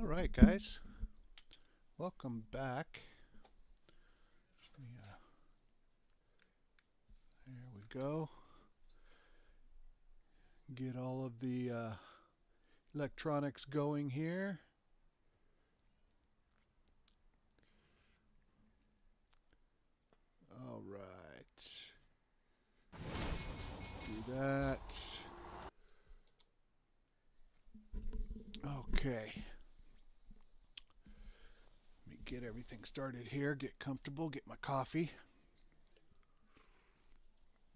All right, guys, welcome back. There we go. Get all of the electronics going here. All right. Do that. Okay. Let me get everything started here. Get comfortable. Get my coffee.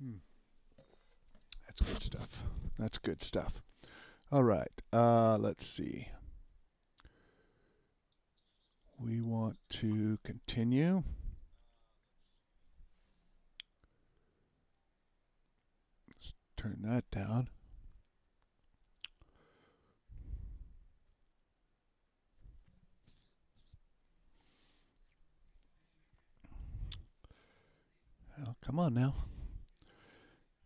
Hmm. That's good stuff. That's good stuff. All right. Let's see. We want to continue. Let's turn that down. Oh, come on now.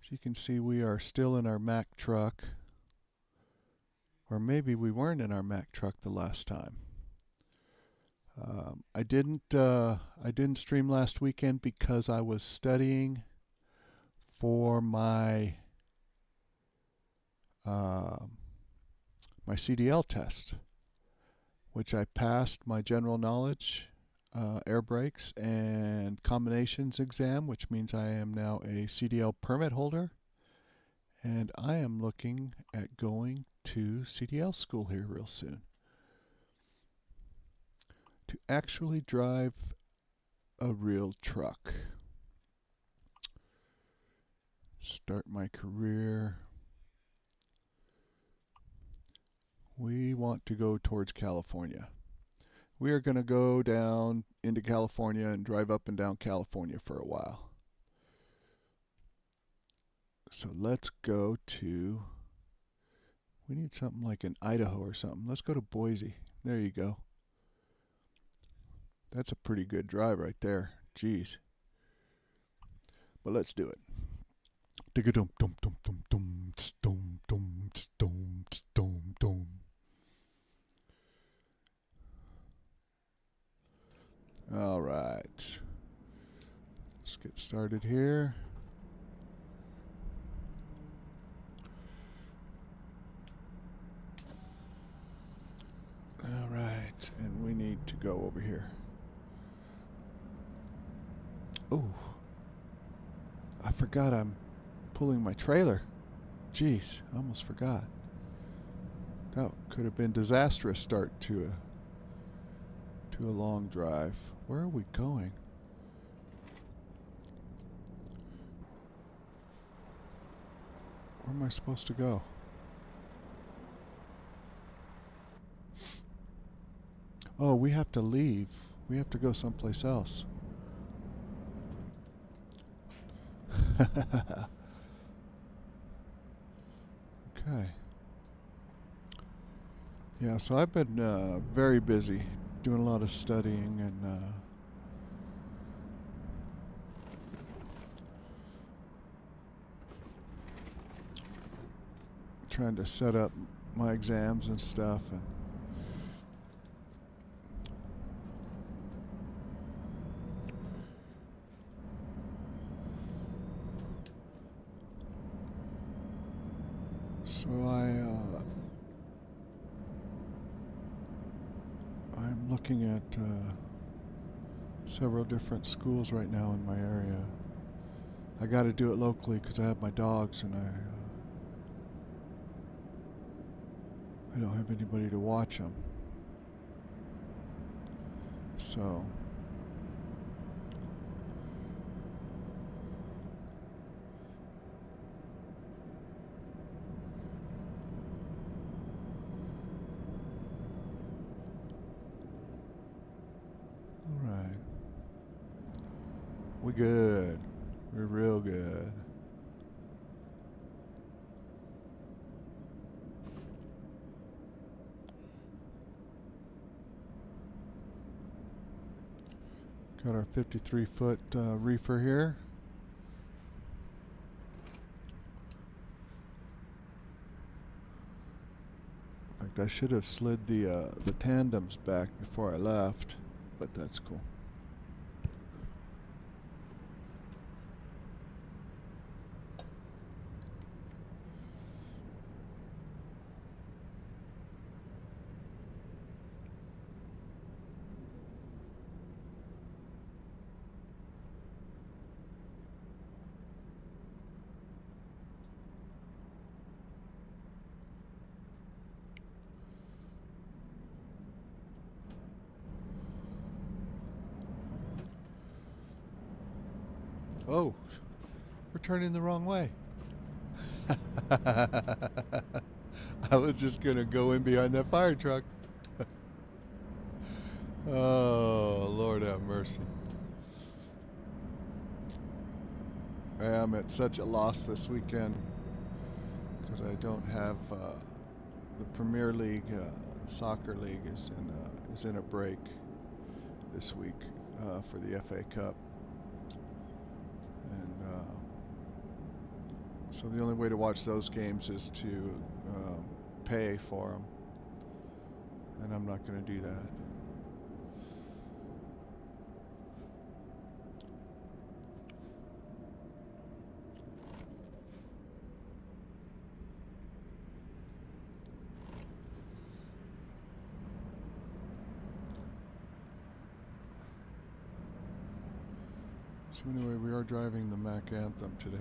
As you can see, we are still in our Mack truck. Or maybe we weren't in our Mack truck the last time. I didn't stream last weekend because I was studying for my my CDL test, which I passed my general knowledge, air brakes, and combinations exam, which means I am now a CDL permit holder, and I am looking at going to CDL school here real soon to actually drive a real truck. Start my career. We want to go towards California. We are going to go down into California and drive up and down California for a while. So let's go to, we need something like in Idaho or something. Let's go to Boise. There you go. That's a pretty good drive right there. Jeez. But let's do it. Dum dum dum dum dum dum dum dum dum dum. All right. Let's get started here. All right, and we need to go over here. Oh, I forgot I'm pulling my trailer. Jeez, I almost forgot. That could have been a disastrous start to a long drive. Where are we going? Where am I supposed to go? Oh, we have to leave. We have to go someplace else. Okay. Yeah, so I've been very busy doing a lot of studying and trying to set up my exams and stuff. And so I'm looking at several different schools right now in my area. I got to do it locally because I have my dogs and I don't have anybody to watch them. So all right. We good. We're real good. Got our 53-foot reefer here. In fact, I should have slid the tandems back before I left, but that's cool. Oh, we're turning the wrong way. I was just going to go in behind that fire truck. Oh, Lord have mercy. I'm at such a loss this weekend because I don't have the Premier League, soccer league is in a break this week for the FA Cup. And so the only way to watch those games is to pay for them, and I'm not going to do that. So anyway, we are driving the Mack Anthem today.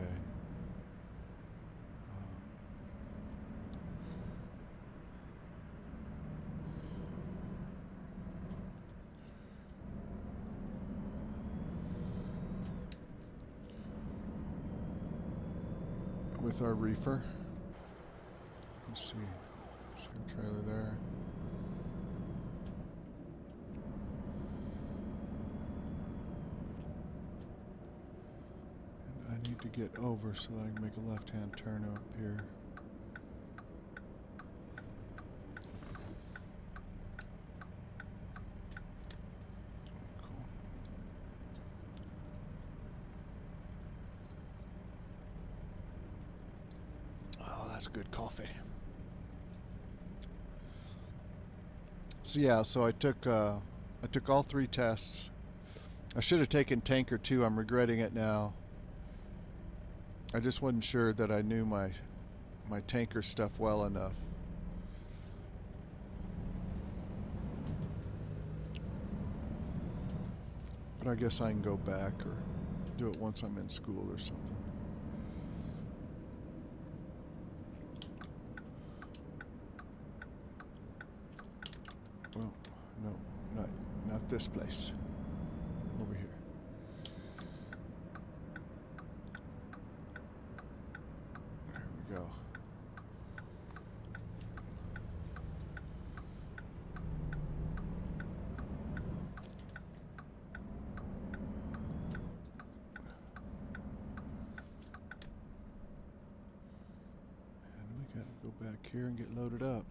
With our reefer. Let's see. See our trailer there. And I need to get over so that I can make a left-hand turn up here. That's good coffee. So yeah, so I took all 3 tests. I should have taken tanker 2. I'm regretting it now. I just wasn't sure that I knew my tanker stuff well enough. But I guess I can go back or do it once I'm in school or something. Well, no, not this place. Over here. There we go. And we gotta go back here and get loaded up.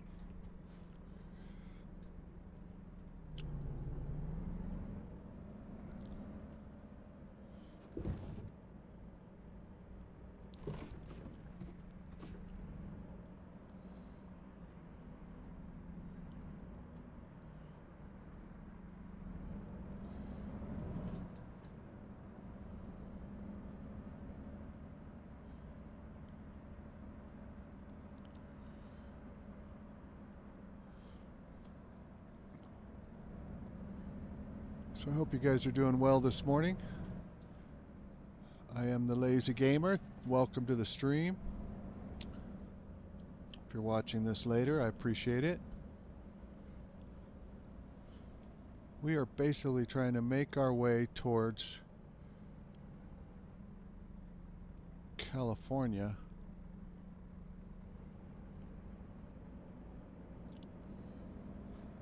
So I hope you guys are doing well this morning. I am the Lazy Gamer. Welcome to the stream. If you're watching this later, I appreciate it. We are basically trying to make our way towards California.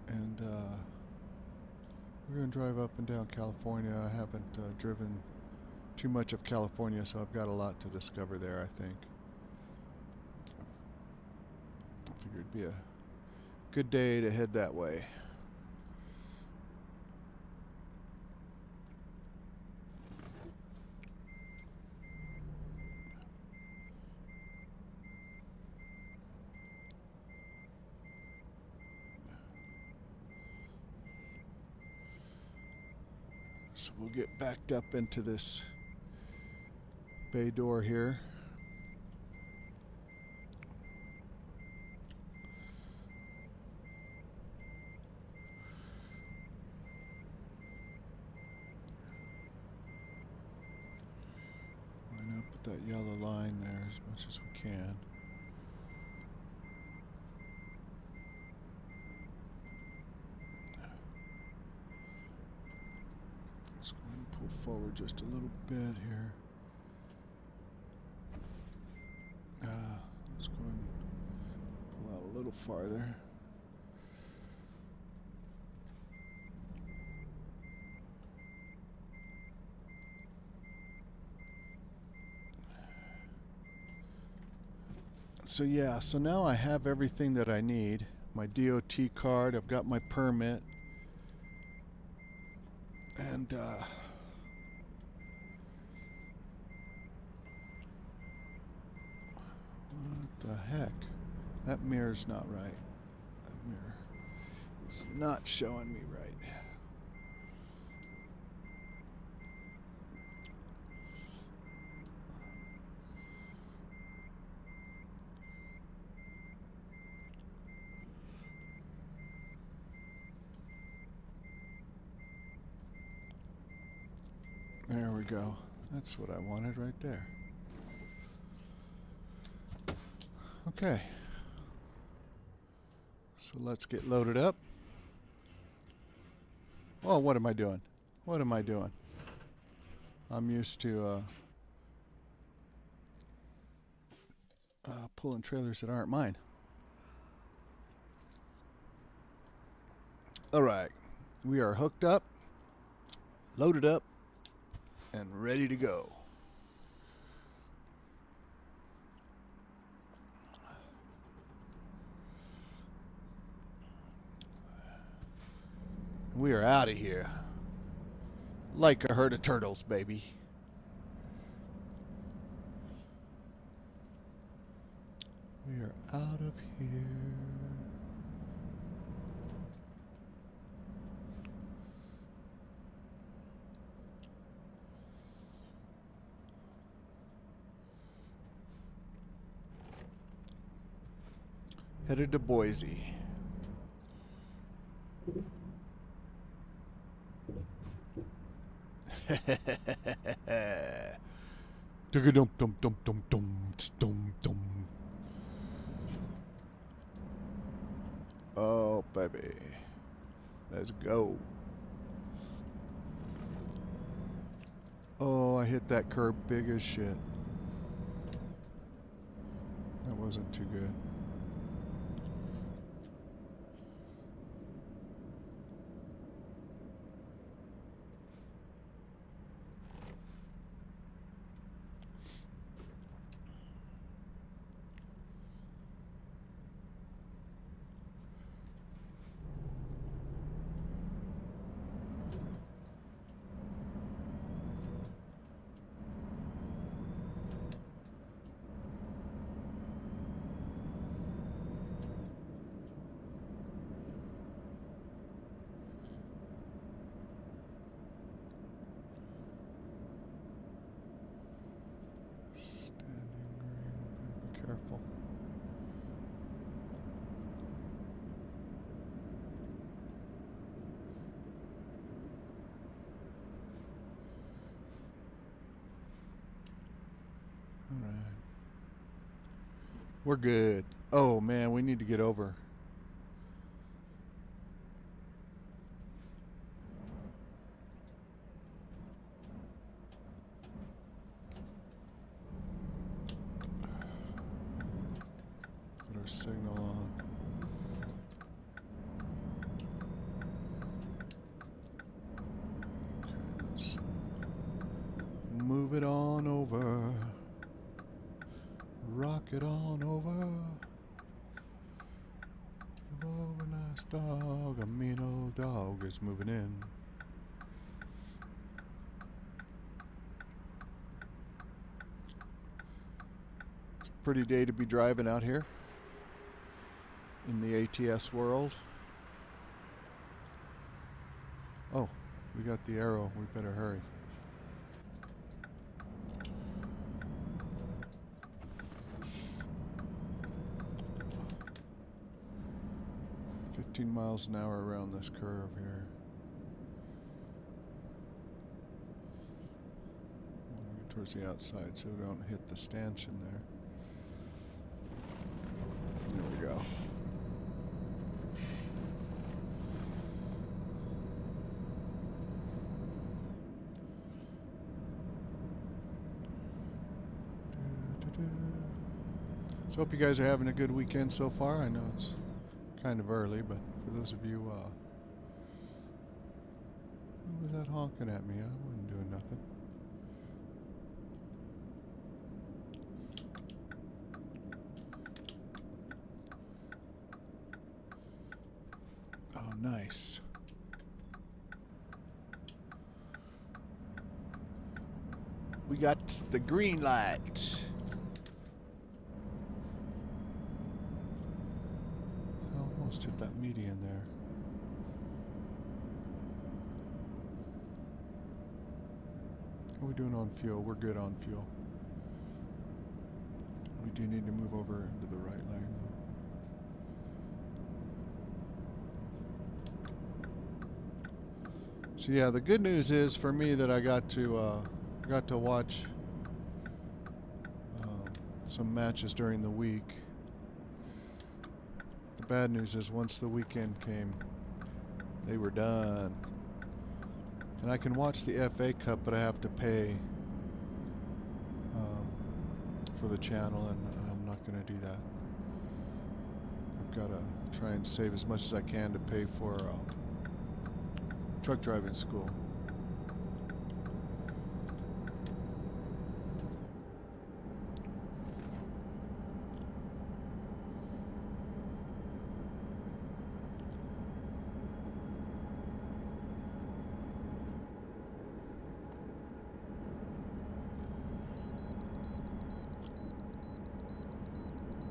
And we're going to drive up and down California. I haven't driven too much of California, so I've got a lot to discover there, I think. I figured it'd be a good day to head that way. So we'll get backed up into this bay door here. Line up with that yellow line there as much as we can. Just going to pull forward just a little bit here. Let's go and pull out a little farther. So yeah, so now I have everything that I need. My DOT card, I've got my permit. And what the heck? That mirror's not right. That mirror is not showing me right. There we go. That's what I wanted right there. Okay. So let's get loaded up. Oh, what am I doing? What am I doing? I'm used to pulling trailers that aren't mine. All right. We are hooked up, loaded up, and ready to go. We are out of here. Like a herd of turtles, baby. We are out of here. Headed to Boise. Dum dum dum dum dum dum dum. Oh baby, let's go. Oh, I hit that curb big as shit. That wasn't too good. Careful. All right. We're good. Oh man, we need to get over. Put our signal on. Okay, let's move it on over. Rock it on over. Oh, a nice dog, a mean old dog is moving in. It's a pretty day to be driving out here in the ATS world. Oh, We got the arrow. We better hurry. Miles an hour around this curve here. Get towards the outside so we don't hit the stanchion there. There we go. So hope you guys are having a good weekend so far. I know it's kind of early, but for those of you, who was that honking at me? I wasn't doing nothing. Oh, nice. We got the green light. Almost hit that median there. How are we doing on fuel? We're good on fuel. We do need to move over into the right lane though. So yeah, the good news is for me that I got to watch some matches during the week. The bad news is once the weekend came, they were done. And I can watch the FA Cup, but I have to pay for the channel, and I'm not going to do that. I've got to try and save as much as I can to pay for truck driving school.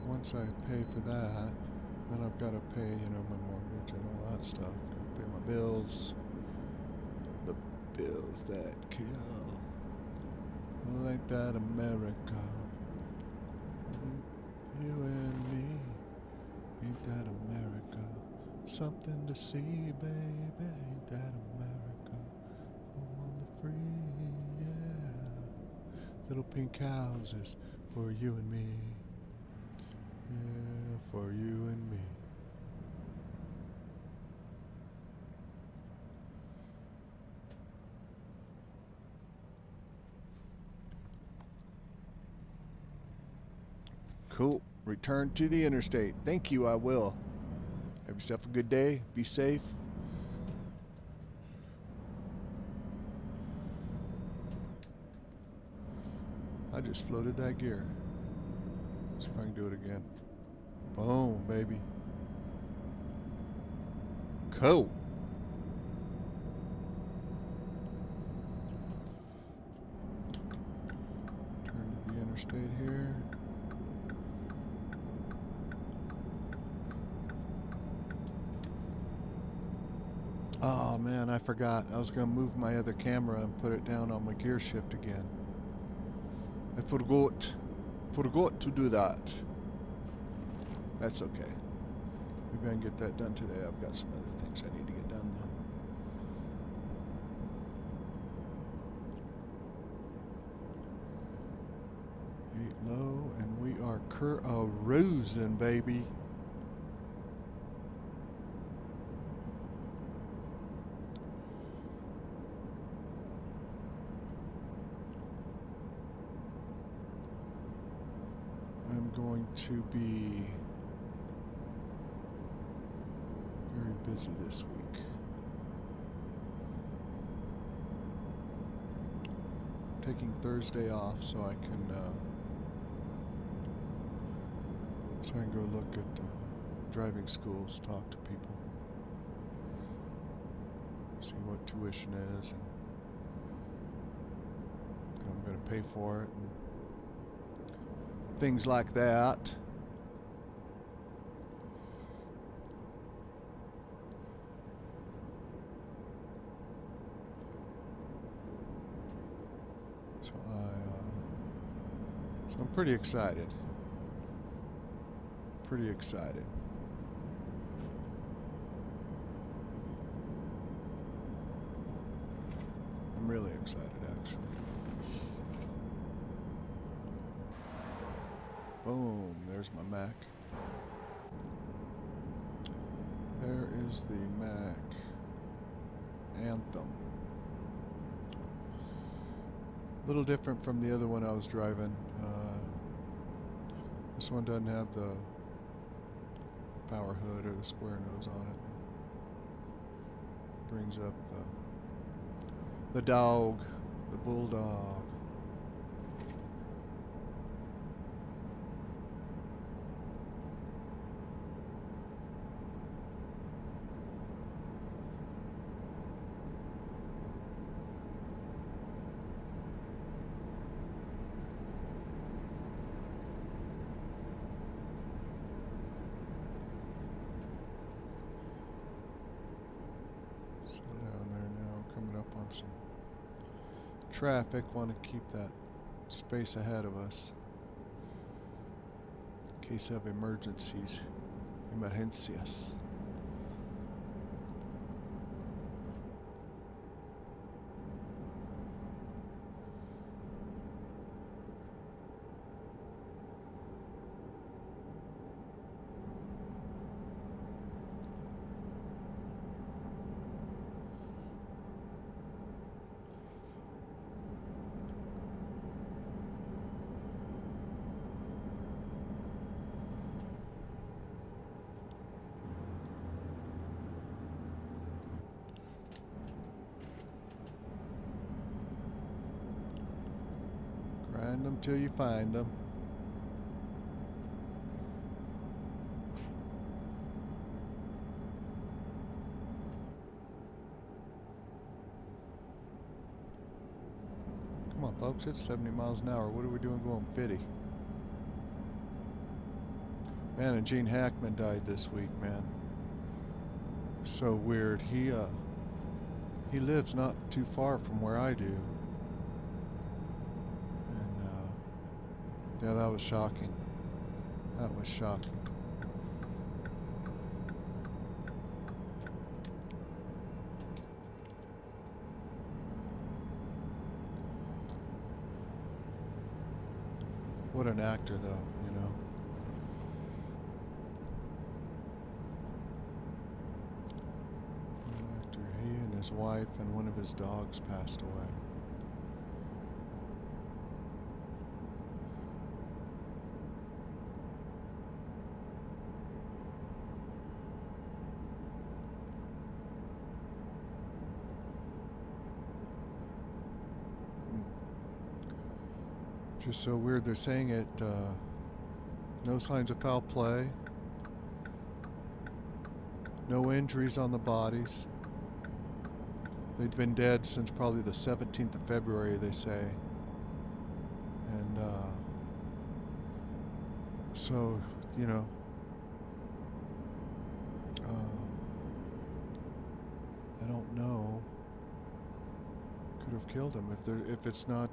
Once I pay for that, then I've got to pay, you know, my mortgage and all that stuff. Got to pay my bills. The bills that kill. Like that America. You and me. Ain't that America? Something to see, baby. Ain't that America? On the free, yeah. Little pink houses for you and me. Yeah, for you and me. Cool. Return to the interstate. Thank you, I will. Have yourself a good day. Be safe. I just floated that gear. See if I can do it again. Boom, baby. Cool. Turn to the interstate here. Oh man, I forgot. I was going to move my other camera and put it down on my gear shift again. I forgot to do that. That's okay. Maybe I can get that done today. I've got some other things I need to get done though. 8 low, and we are cruising, baby. I'm going to be very busy this week. Taking Thursday off so I can go look at driving schools, talk to people, see what tuition is, and I'm going to pay for it, and things like that. I'm pretty excited. Pretty excited. I'm really excited, actually. Boom, there's my Mac. There is the Mac Anthem. A little different from the other one I was driving. This one doesn't have the power hood or the square nose on it. Brings up the dog, the bulldog. Some traffic, want to keep that space ahead of us in case of emergencias. Emergencias. Grind them till you find them. Come on, folks, it's 70 miles an hour. What are we doing going 50? Man, and Gene Hackman died this week, man. So weird. He lives not too far from where I do. Yeah, that was shocking. That was shocking. What an actor, though, you know. An actor. He and his wife and one of his dogs passed away. Just so weird. They're saying it, no signs of foul play, no injuries on the bodies. They'd been dead since probably the 17th of February, they say. And so, you know, I don't know. Could have killed him if it's not.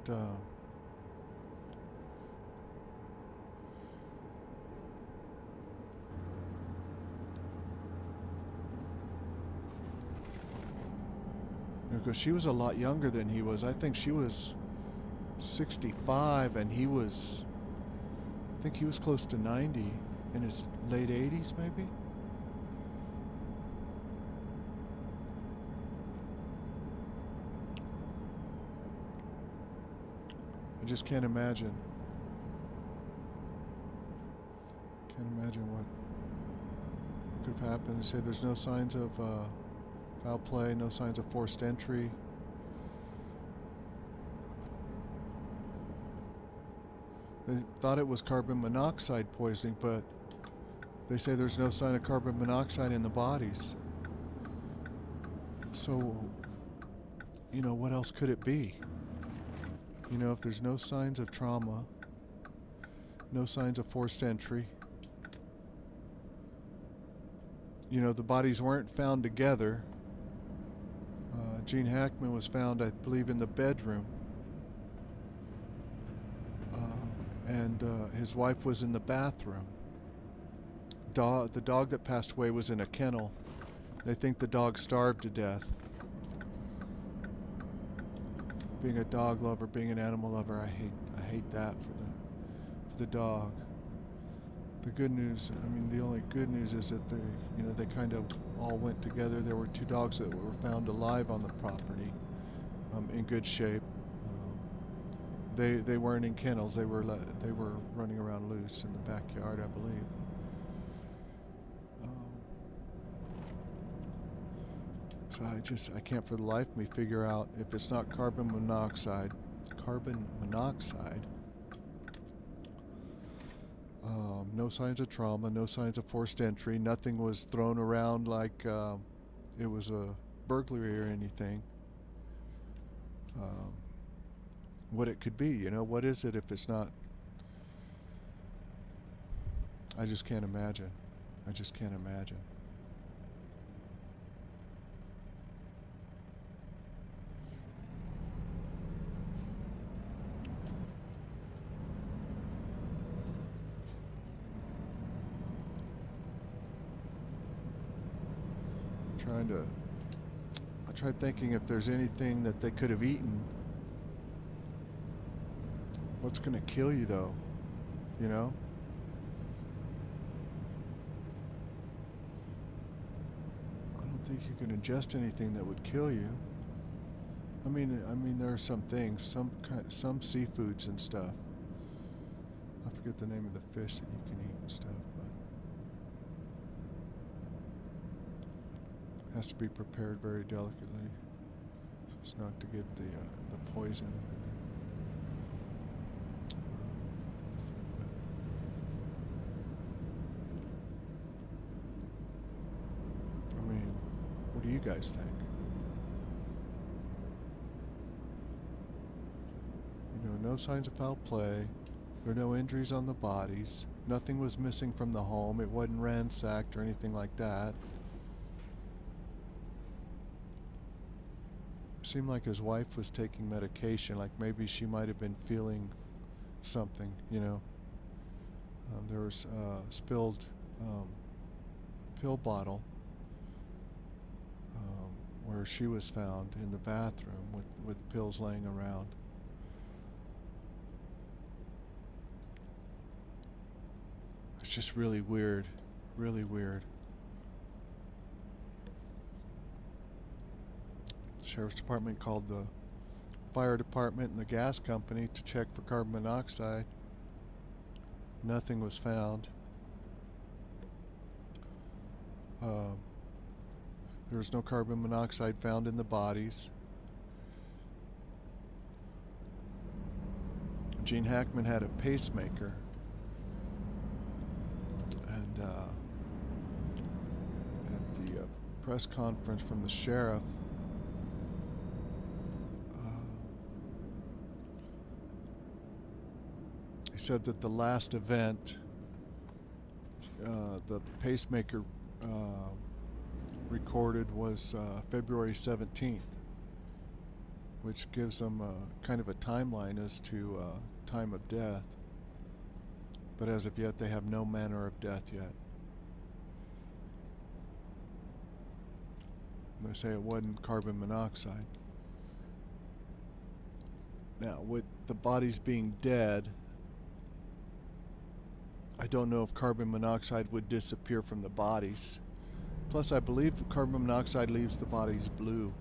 Because she was a lot younger than he was. I think she was 65 and he was, I think he was close to 90, in his late 80s maybe. I just can't imagine. Can't imagine what could have happened. They say there's no signs of foul play, no signs of forced entry. They thought it was carbon monoxide poisoning, but they say there's no sign of carbon monoxide in the bodies. So, you know, what else could it be? You know, if there's no signs of trauma, no signs of forced entry, you know, the bodies weren't found together. Gene Hackman was found, I believe, in the bedroom. and his wife was in the bathroom. The dog that passed away was in a kennel. They think the dog starved to death. Being a dog lover, being an animal lover, I hate that for the dog. The good news, I mean, the only good news is that they kind of all went together. There were two dogs that were found alive on the property, in good shape. They weren't in kennels. They were running around loose in the backyard, I believe. So I can't for the life of me figure out if it's not carbon monoxide. No signs of trauma, no signs of forced entry. Nothing was thrown around like it was a burglary or anything. What it could be, what is it if it's not? I just can't imagine. I just can't imagine. I tried thinking if there's anything that they could have eaten. What's going to kill you though? I don't think you can ingest anything that would kill you. I mean there are some things, some seafoods and stuff. I forget the name of the fish that you can eat and stuff, but has to be prepared very delicately, so as not to get the poison. I mean, what do you guys think? No signs of foul play. There were no injuries on the bodies. Nothing was missing from the home. It wasn't ransacked or anything like that. Seemed like his wife was taking medication, like maybe she might have been feeling something, there was a spilled pill bottle where she was found in the bathroom with pills laying around. It's just really weird, really weird. Sheriff's Department called the fire department and the gas company to check for carbon monoxide. Nothing was found. There was no carbon monoxide found in the bodies. Gene Hackman had a pacemaker, and at the press conference from the sheriff, he said that the last event, the pacemaker recorded was February 17th, which gives them kind of a timeline as to time of death. But as of yet, they have no manner of death yet. And they say it wasn't carbon monoxide. Now, with the bodies being dead, I don't know if carbon monoxide would disappear from the bodies. Plus, I believe the carbon monoxide leaves the bodies blue.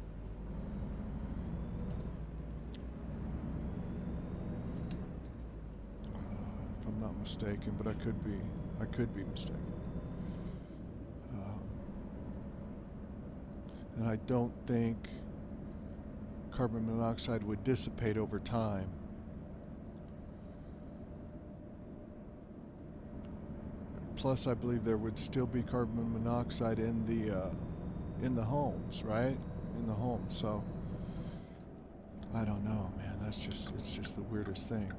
If I'm not mistaken, but I could be mistaken. And I don't think carbon monoxide would dissipate over time. Plus, I believe there would still be carbon monoxide in the homes, right? In the homes. So I don't know, man. It's just the weirdest thing.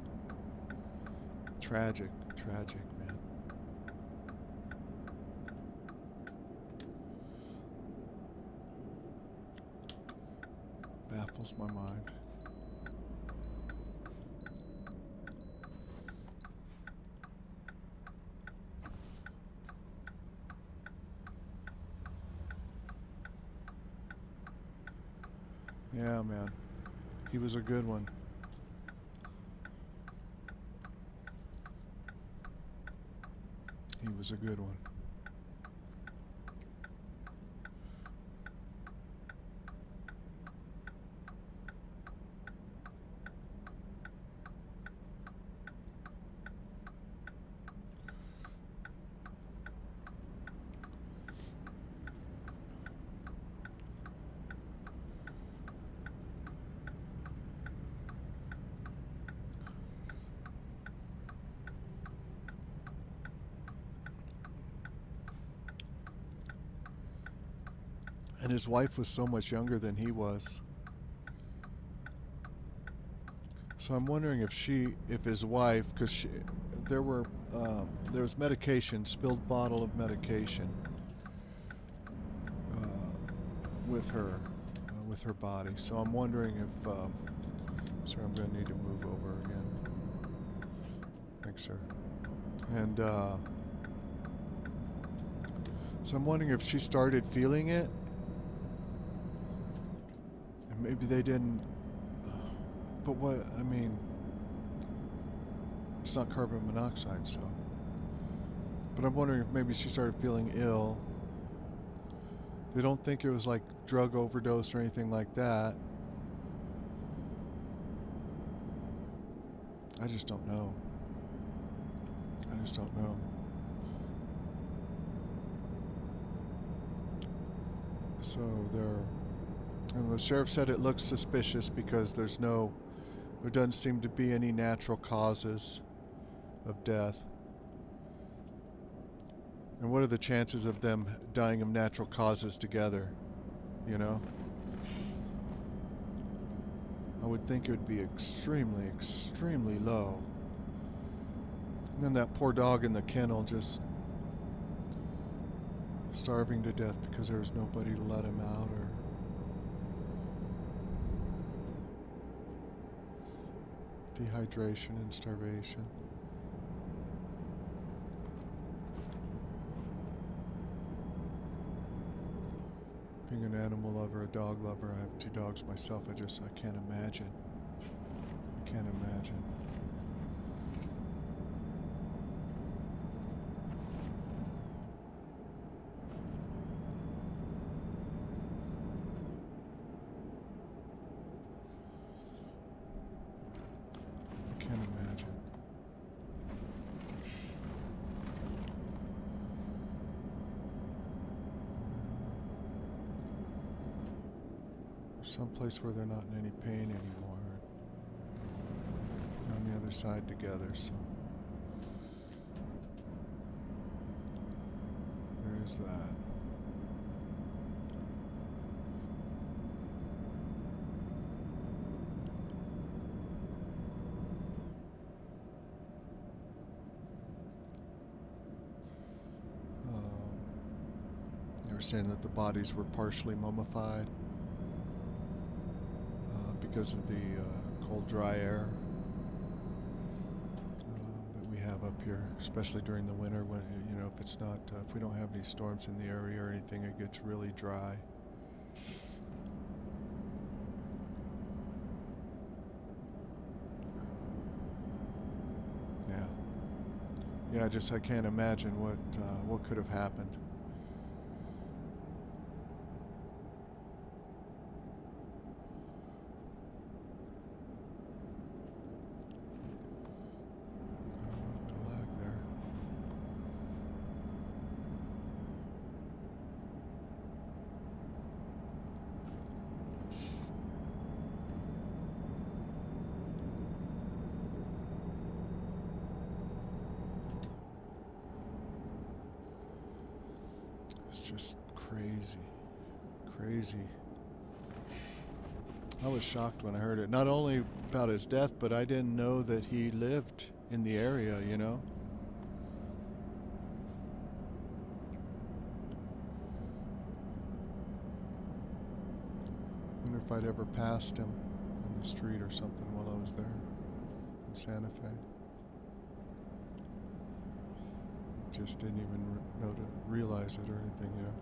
Tragic, man. Baffles my mind. Yeah, man. He was a good one. He was a good one. And his wife was so much younger than he was. So I'm wondering if his wife, because there there was medication, spilled bottle of medication with her body. So I'm wondering if, sorry, I'm going to need to move over again. Thanks, sir. And so I'm wondering if she started feeling it, and maybe they didn't. But what, I mean, it's not carbon monoxide, so. But I'm wondering if maybe she started feeling ill. They don't think it was like drug overdose or anything like that. I just don't know. I just don't know. So and the sheriff said it looks suspicious because there doesn't seem to be any natural causes of death. And what are the chances of them dying of natural causes together? You know? I would think it would be extremely, extremely low. And then that poor dog in the kennel just starving to death because there was nobody to let him out, or dehydration and starvation. Being an animal lover, a dog lover, I have 2 dogs myself. I can't imagine. I can't imagine. I can't imagine. Someplace where they're not in any pain anymore. They're on the other side together, so there is that. They were saying that the bodies were partially mummified because of the cold, dry air that we have up here, especially during the winter when, if we don't have any storms in the area or anything, it gets really dry. Yeah, I can't imagine what could have happened. Just crazy. I was shocked when I heard it. Not only about his death, but I didn't know that he lived in the area, you know? I wonder if I'd ever passed him on the street or something while I was there in Santa Fe. Just didn't even realize it or anything, you know.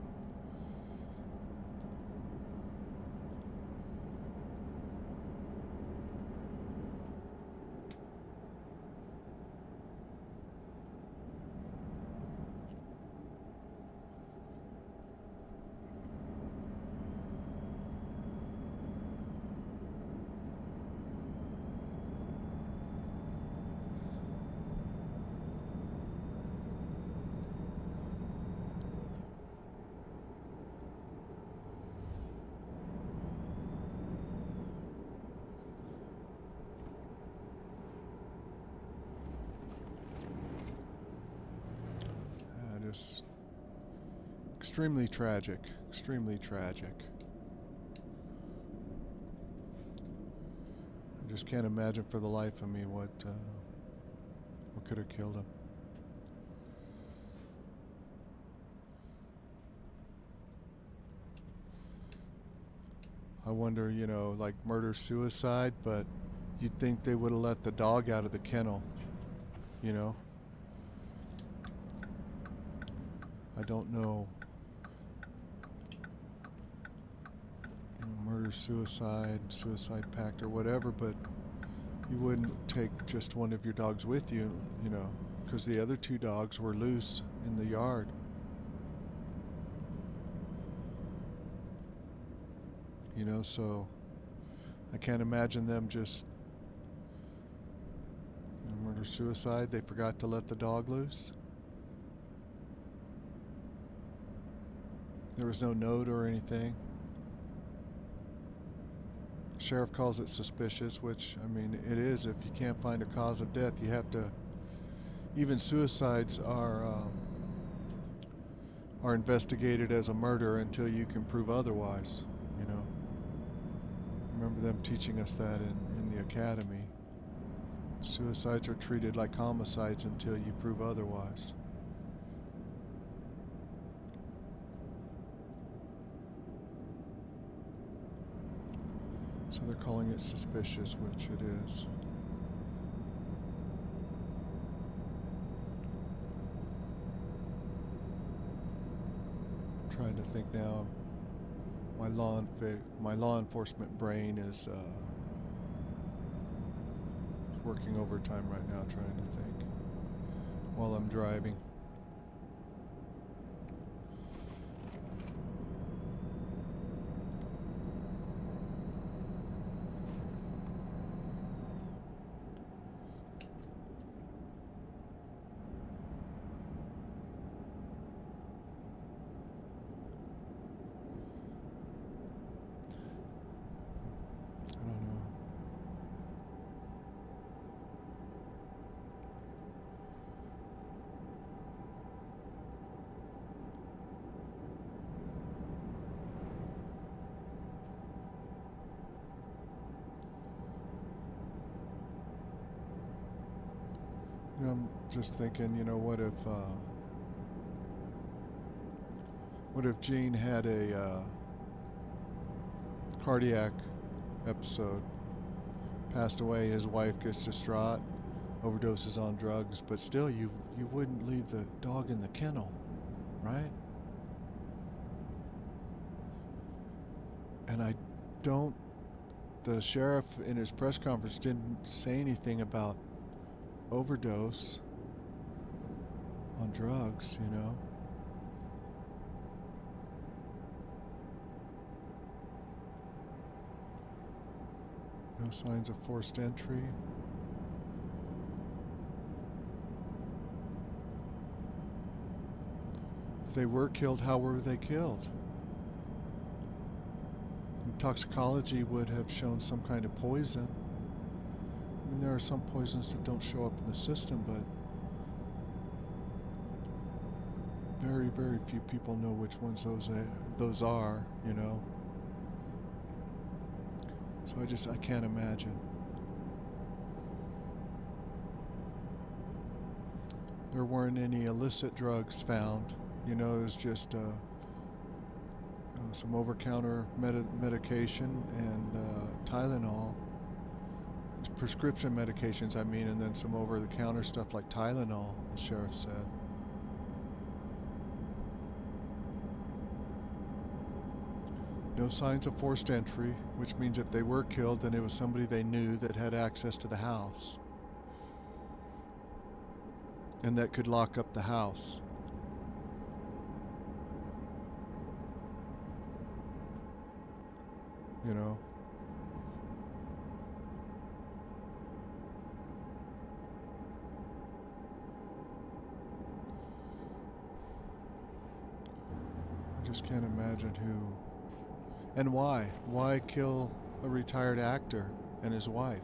extremely tragic. Extremely tragic. I just can't imagine for the life of me what could have killed him. I wonder, you know, like murder-suicide, but you'd think they would have let the dog out of the kennel, you know? I don't know. You know, murder-suicide, suicide pact or whatever, but you wouldn't take just one of your dogs with you, you know, because the other two dogs were loose in the yard. You know, so I can't imagine them just, you know, murder-suicide. They forgot to let the dog loose. There was no note or anything. Sheriff calls it suspicious, which, I mean, it is. If you can't find a cause of death, you have to. Even suicides are investigated as a murder until you can prove otherwise. You know. I remember them teaching us that in the academy. Suicides are treated like homicides until you prove otherwise. So they're calling it suspicious, which it is. I'm trying to think now. My law enforcement brain is working overtime right now, trying to think while I'm driving. You know, I'm just thinking, you know, what if Gene had a cardiac episode, passed away, his wife gets distraught, overdoses on drugs, but still you wouldn't leave the dog in the kennel, right? And the sheriff in his press conference didn't say anything about overdose on drugs, you know. No signs of forced entry. If they were killed, how were they killed? And toxicology would have shown some kind of poison. I mean, there are some poisons that don't show up in the system, but very, very few people know which ones those are, you know. So I can't imagine. There weren't any illicit drugs found. You know, it was just some over-counter medication and Tylenol. Prescription medications, I mean, and then some over-the-counter stuff like Tylenol, the sheriff said. No signs of forced entry, which means if they were killed, then it was somebody they knew that had access to the house. And that could lock up the house. You know? I just can't imagine who. And why? Why kill a retired actor and his wife?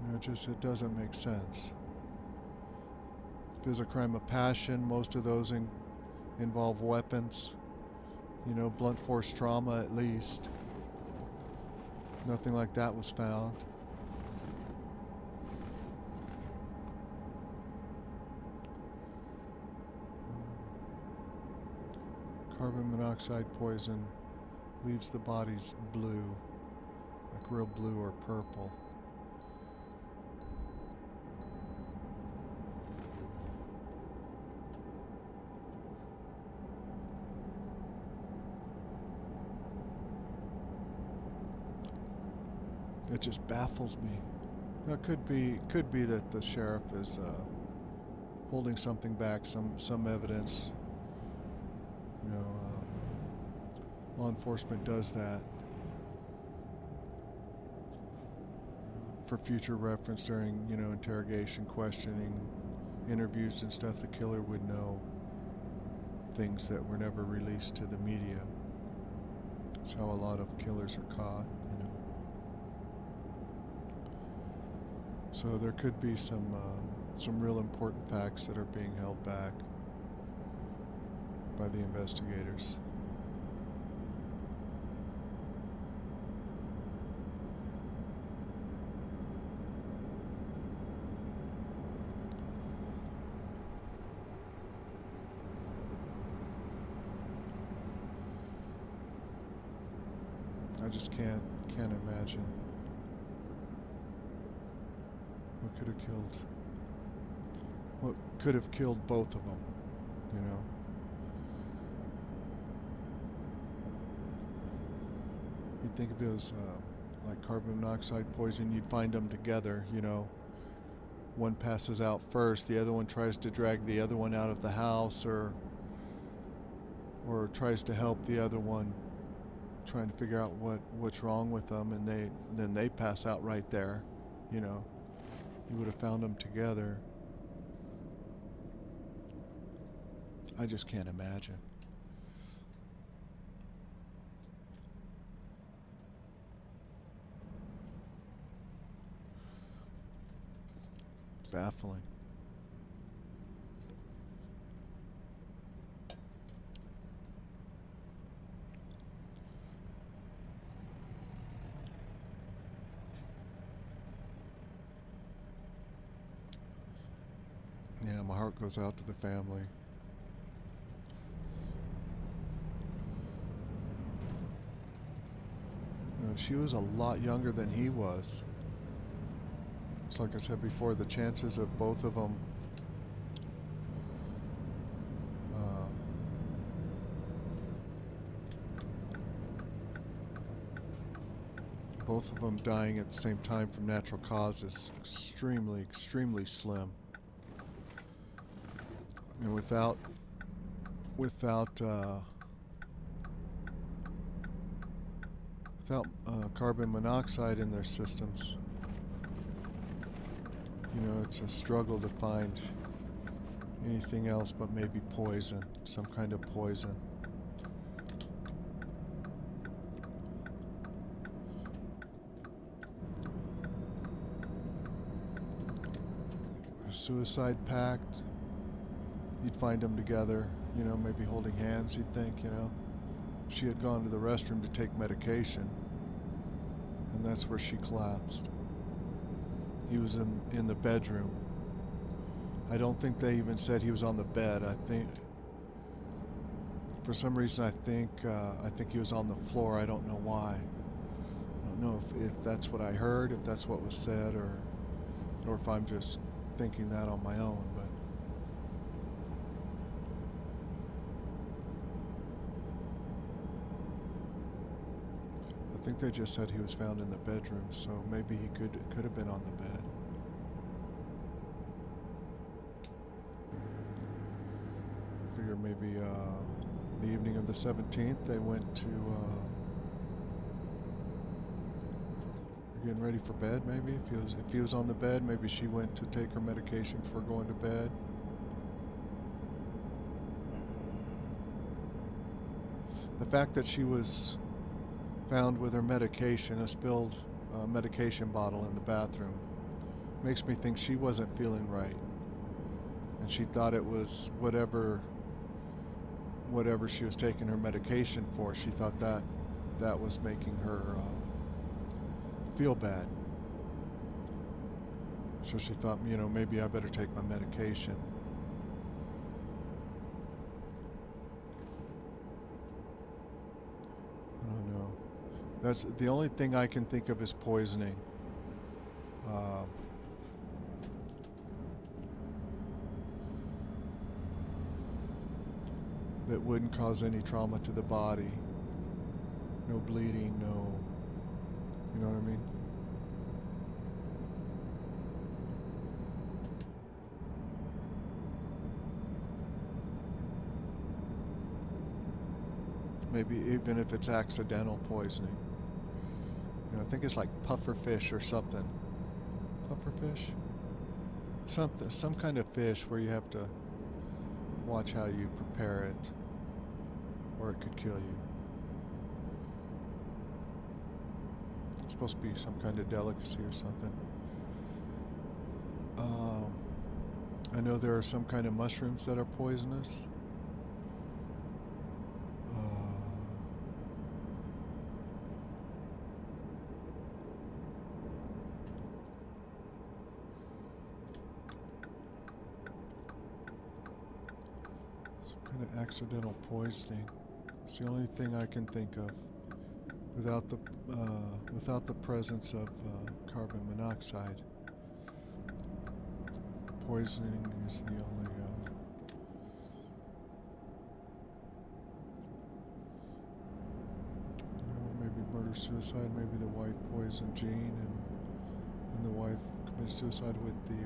You know, it doesn't make sense. If it was a crime of passion, most of those involve weapons. You know, blunt force trauma at least. Nothing like that was found. Carbon monoxide poison leaves the bodies blue, like real blue or purple. It just baffles me. Now, it could be that the sheriff is holding something back, some evidence. You know, law enforcement does that for future reference during, you know, interrogation, questioning, interviews and stuff. The killer would know things that were never released to the media. That's how a lot of killers are caught, you know. So there could be some real important facts that are being held back by the investigators. I just can't imagine what could have killed both of them, you know. You'd think if it was like carbon monoxide poison, you'd find them together, you know. One passes out first, the other one tries to drag the other one out of the house, or tries to help the other one, trying to figure out what's wrong with them, and then they pass out right there, you know. You would have found them together. I just can't imagine. Baffling. Yeah, my heart goes out to the family. You know, she was a lot younger than he was. So like I said before, the chances of both of them dying at the same time from natural causes extremely slim. And without carbon monoxide in their systems, you know, it's a struggle to find anything else but maybe poison, some kind of poison. A suicide pact, you'd find them together, you know, maybe holding hands, you'd think, you know. She had gone to the restroom to take medication, and that's where she collapsed. He was in the bedroom. I don't think they even said he was on the bed. I think, for some reason, I think he was on the floor. I don't know why. I don't know if that's what I heard, if that's what was said, or if I'm just thinking that on my own. But I think they just said he was found in the bedroom, so maybe he could have been on the bed. I figure maybe the evening of the 17th they went to getting ready for bed. Maybe if he was on the bed, maybe she went to take her medication before going to bed. The fact that she was found with her medication, a spilled medication bottle in the bathroom, makes me think she wasn't feeling right. and she thought it was whatever she was taking her medication for. She thought that was making her feel bad. So she thought, maybe I better take my medication. I don't know. That's the only thing I can think of is poisoning. That wouldn't cause any trauma to the body. No bleeding, no... You know what I mean? Maybe even if it's accidental poisoning. I think it's like puffer fish or something. Puffer fish? Some kind of fish where you have to watch how you prepare it, or it could kill you. It's supposed to be some kind of delicacy or something. I know there are some kind of mushrooms that are poisonous. Accidental poisoning. It's the only thing I can think of without the presence of carbon monoxide. Poisoning is the only maybe murder suicide. Maybe the wife poisoned Jean and the wife committed suicide with the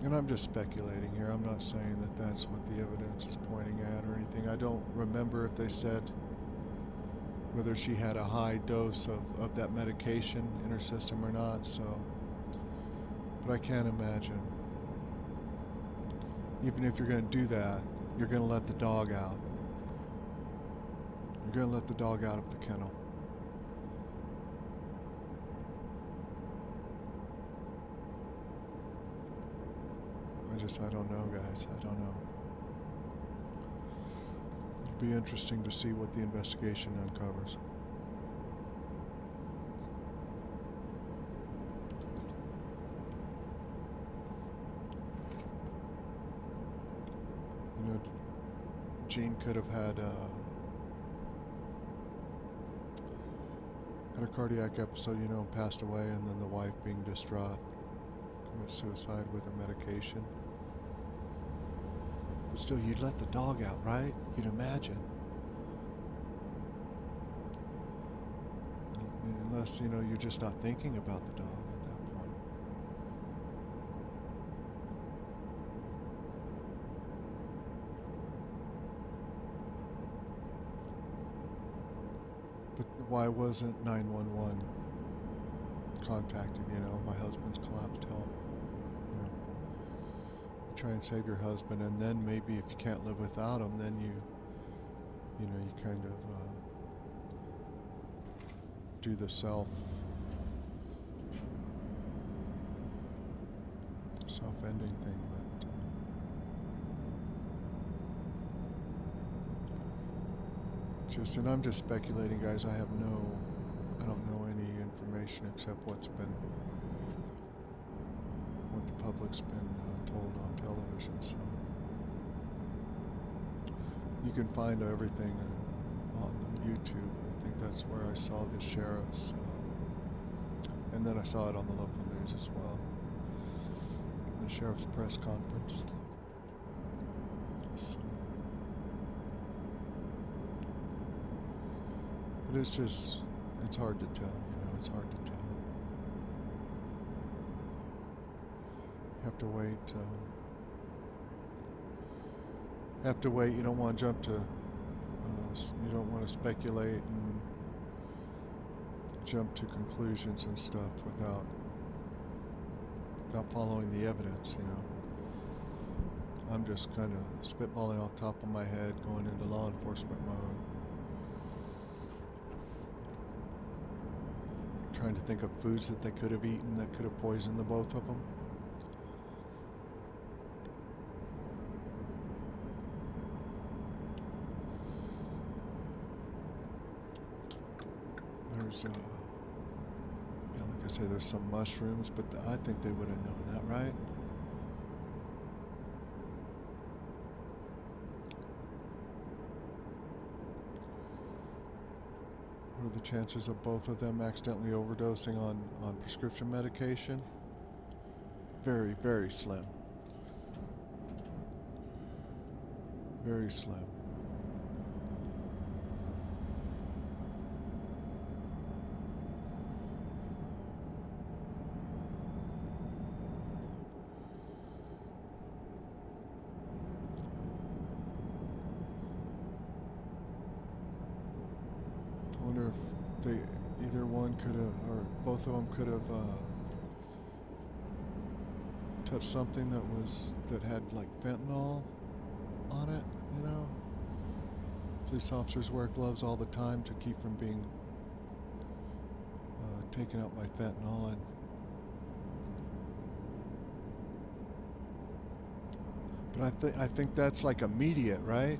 and I'm just speculating here. I'm not saying that that's what the evidence is pointing at or anything. I don't remember if they said whether she had a high dose of that medication in her system or not, so... But I can't imagine. Even if you're going to do that, you're going to let the dog out. You're going to let the dog out of the kennel. I don't know, guys. I don't know. It'll be interesting to see what the investigation uncovers. Jean could have had a cardiac episode, and passed away, and then the wife, being distraught, commit suicide with a medication. But still, you'd let the dog out, right? You'd imagine. Unless, you're just not thinking about the dog at that point. But why wasn't 911 contacted? My husband's collapsed, help. Try and save your husband, and then maybe if you can't live without him, then you kind of do the self-ending thing. But and I'm just speculating, guys. I don't know any information except what the public's been told on television. So you can find everything on YouTube. I think that's where I saw the sheriff's, and then I saw it on the local news as well. The sheriff's press conference. So, but it's hard to tell. It's hard to tell. Have to wait. You don't want to jump to. You don't want to speculate and jump to conclusions and stuff without following the evidence. I'm just kind of spitballing off the top of my head, going into law enforcement mode, trying to think of foods that they could have eaten that could have poisoned the both of them. there's, yeah, like I say, there's some mushrooms, but I think they would have known that, right? What are the chances of both of them accidentally overdosing on prescription medication? Very, very slim. Very slim. I wonder if either one could have, or both of them could have touched something that had like fentanyl on it, you know? Police officers wear gloves all the time to keep from being taken out by fentanyl, and but I think that's like immediate, right?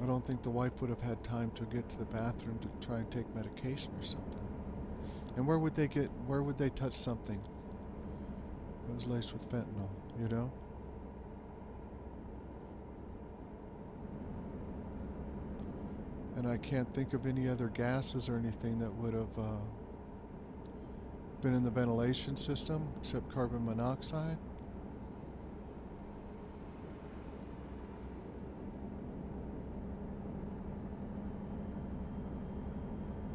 I don't think the wife would have had time to get to the bathroom to try and take medication or something. And where would they touch something that was laced with fentanyl, you know? And I can't think of any other gases or anything that would have been in the ventilation system except carbon monoxide.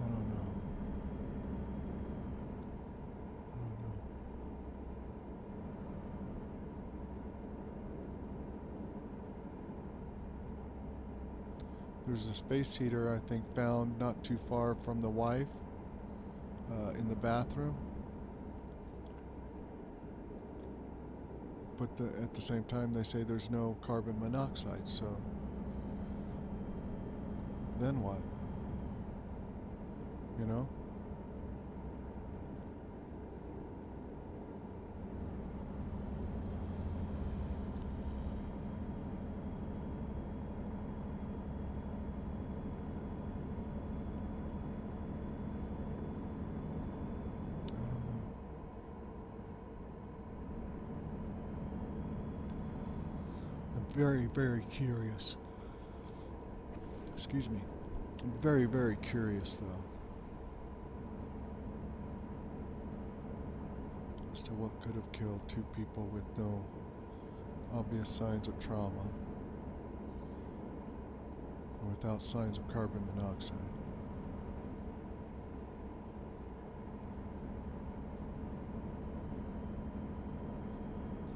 I don't know. There's a space heater, I think, found not too far from the wife in the bathroom. But at the same time, they say there's no carbon monoxide, so then what? You know? Very, very curious. Excuse me. I'm very, very curious, though, as to what could have killed two people with no obvious signs of trauma, or without signs of carbon monoxide.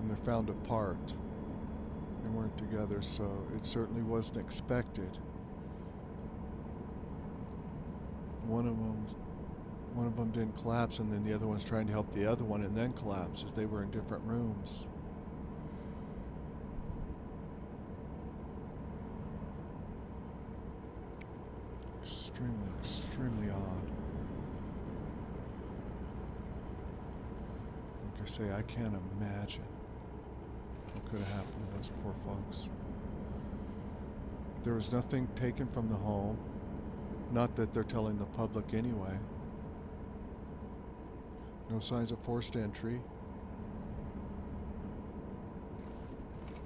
And they're found apart. They weren't together, so it certainly wasn't expected. One of them didn't collapse, and then the other one's trying to help the other one, and then collapses. They were in different rooms. Extremely, extremely odd. Like I say, I can't imagine what could have happened to those poor folks. There was nothing taken from the home. Not that they're telling the public anyway. No signs of forced entry.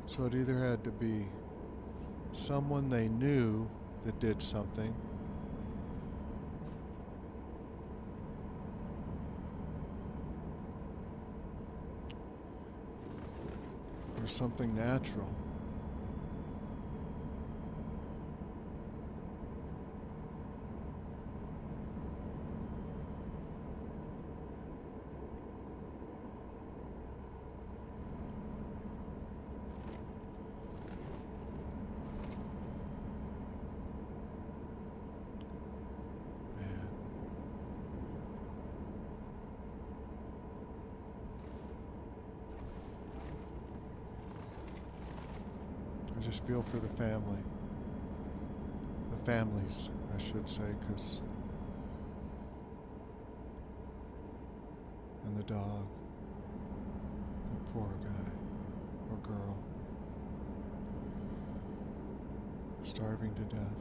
So it either had to be someone they knew that did something, or something natural. I just feel for the family. The families, I should say, and the dog. The poor guy or girl. Starving to death.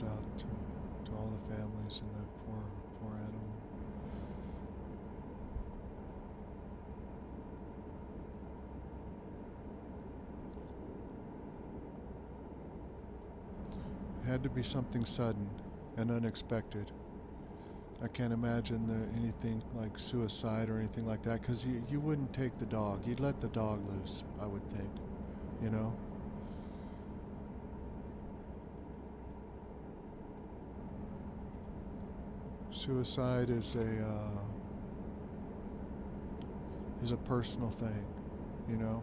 goes out to all the families and that poor animal. It had to be something sudden and unexpected. I can't imagine anything like suicide or anything like that, because you wouldn't take the dog. You'd let the dog loose, I would think, you know? Suicide is a personal thing, you know?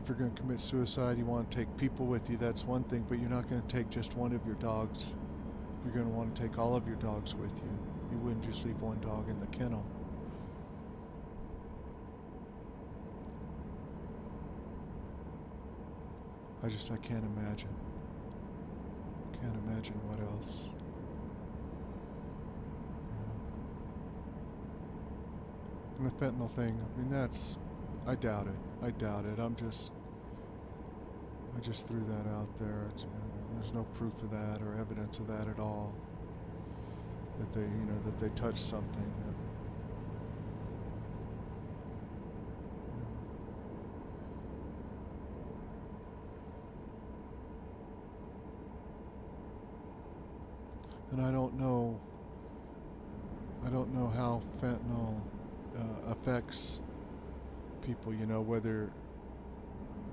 If you're going to commit suicide, you want to take people with you, that's one thing, but you're not going to take just one of your dogs. You're going to want to take all of your dogs with you. You wouldn't just leave one dog in the kennel. I can't imagine. Can't imagine what else. And the fentanyl thing, I mean, I doubt it. I doubt it. I just threw that out there. There's no proof of that or evidence of that at all. That they touched something. And I don't know how fentanyl affects people,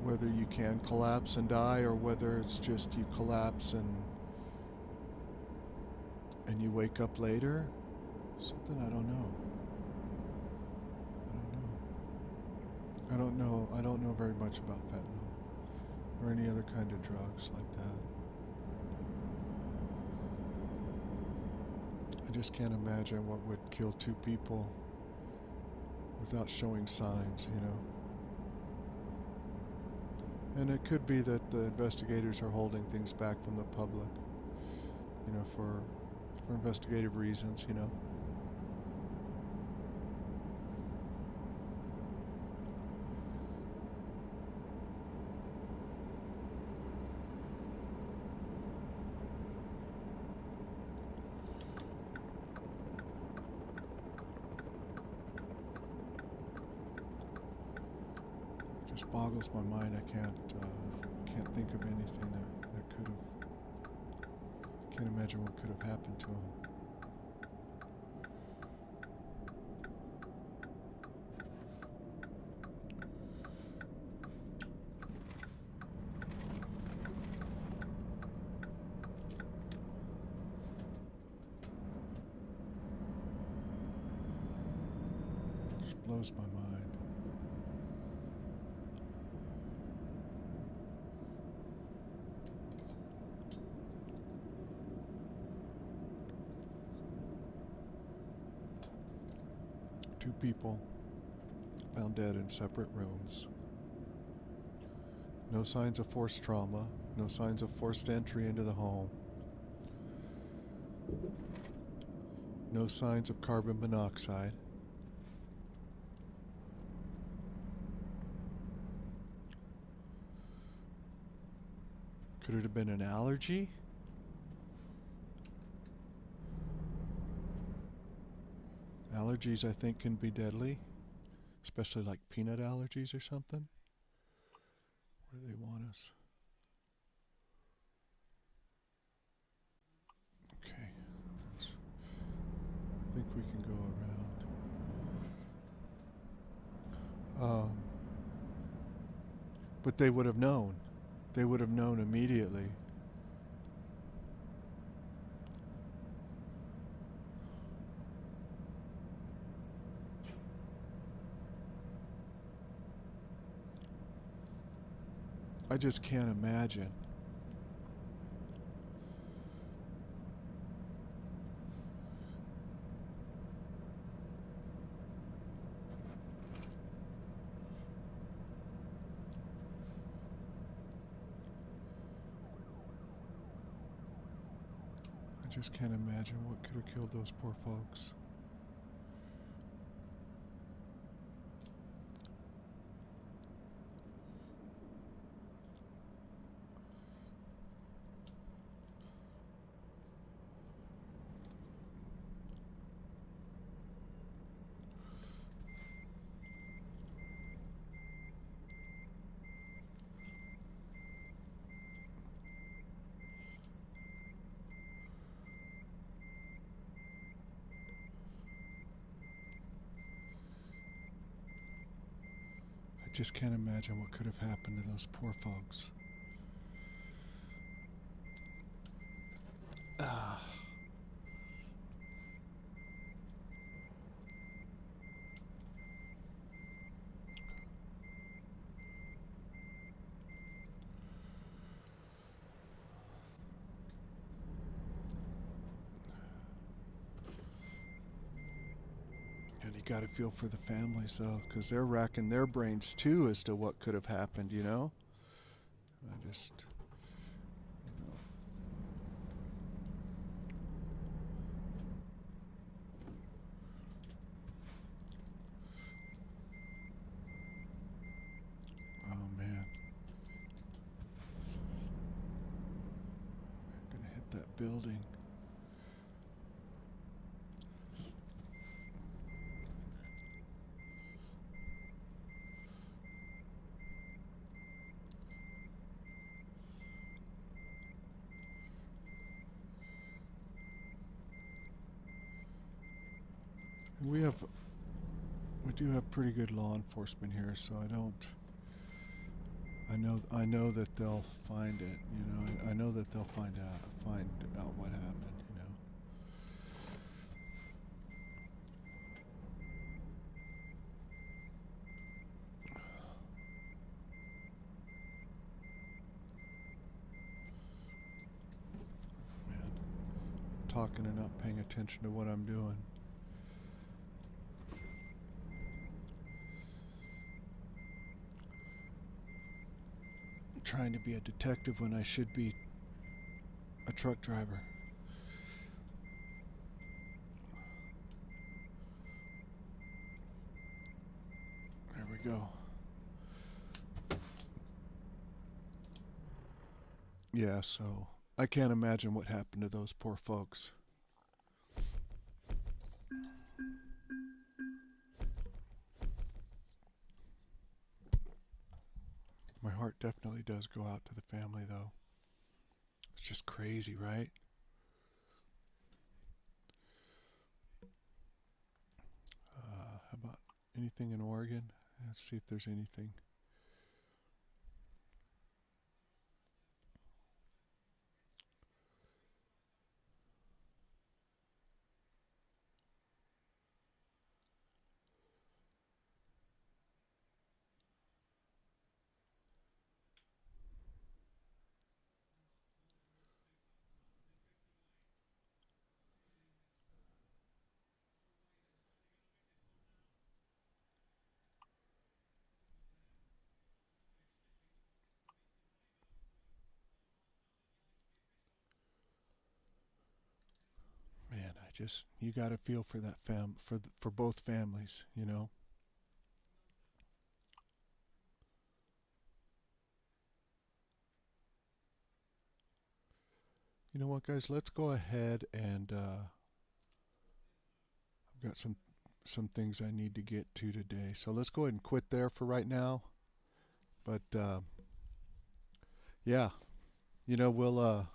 whether you can collapse and die, or whether it's just you collapse and you wake up later. Something I don't know. I don't know very much about fentanyl or any other kind of drugs like that. I just can't imagine what would kill two people without showing signs, And it could be that the investigators are holding things back from the public, for investigative reasons, Just boggles my mind. I can't think of anything that could have. Can't imagine what could have happened to him. Just blows my mind. Two people found dead in separate rooms. No signs of forced trauma, no signs of forced entry into the home. No signs of carbon monoxide. Could it have been an allergy? Allergies, I think, can be deadly, especially like peanut allergies or something. Where do they want us? Okay. I think we can go around. But they would have known. They would have known immediately. I just can't imagine. I just can't imagine what could have killed those poor folks. just can't imagine what could have happened to those poor folks. Ah. And you got to feel for the families, though, because they're racking their brains, too, as to what could have happened, you know? I just... You know. Oh, man. I'm going to hit that building. We do have pretty good law enforcement here, so I know that they'll find it, you know. I know that they'll find out what happened, you know. Man, talking and not paying attention to what I'm doing. Trying to be a detective when I should be a truck driver. There we go. Yeah, so I can't imagine what happened to those poor folks. My heart definitely does go out to the family, though. It's just crazy, right? How about anything in Oregon? Let's see if there's anything. Man, you got to feel for that for both families, you know. You know what, guys? Let's go ahead and I've got some things I need to get to today. So let's go ahead and quit there for right now. But yeah, you know,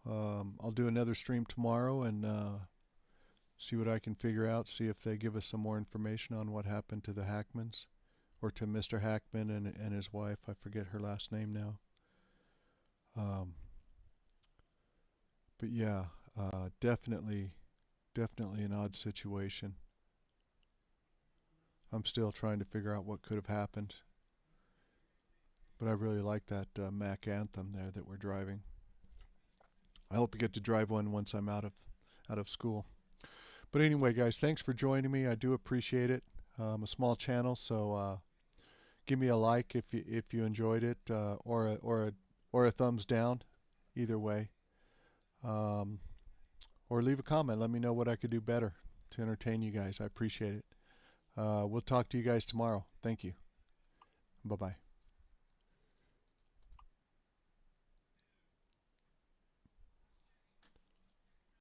I'll do another stream tomorrow and see what I can figure out. See if they give us some more information on what happened to the Hackmans, or to Mr. Hackman and his wife. I forget her last name now. But yeah, definitely an odd situation. I'm still trying to figure out what could have happened. But I really like that Mack Anthem there that we're driving. I hope to get to drive one once I'm out of school. But anyway, guys, thanks for joining me. I do appreciate it. A small channel, so give me a like if you enjoyed it, or a thumbs down, either way. Or leave a comment. Let me know what I could do better to entertain you guys. I appreciate it. We'll talk to you guys tomorrow. Thank you. Bye-bye.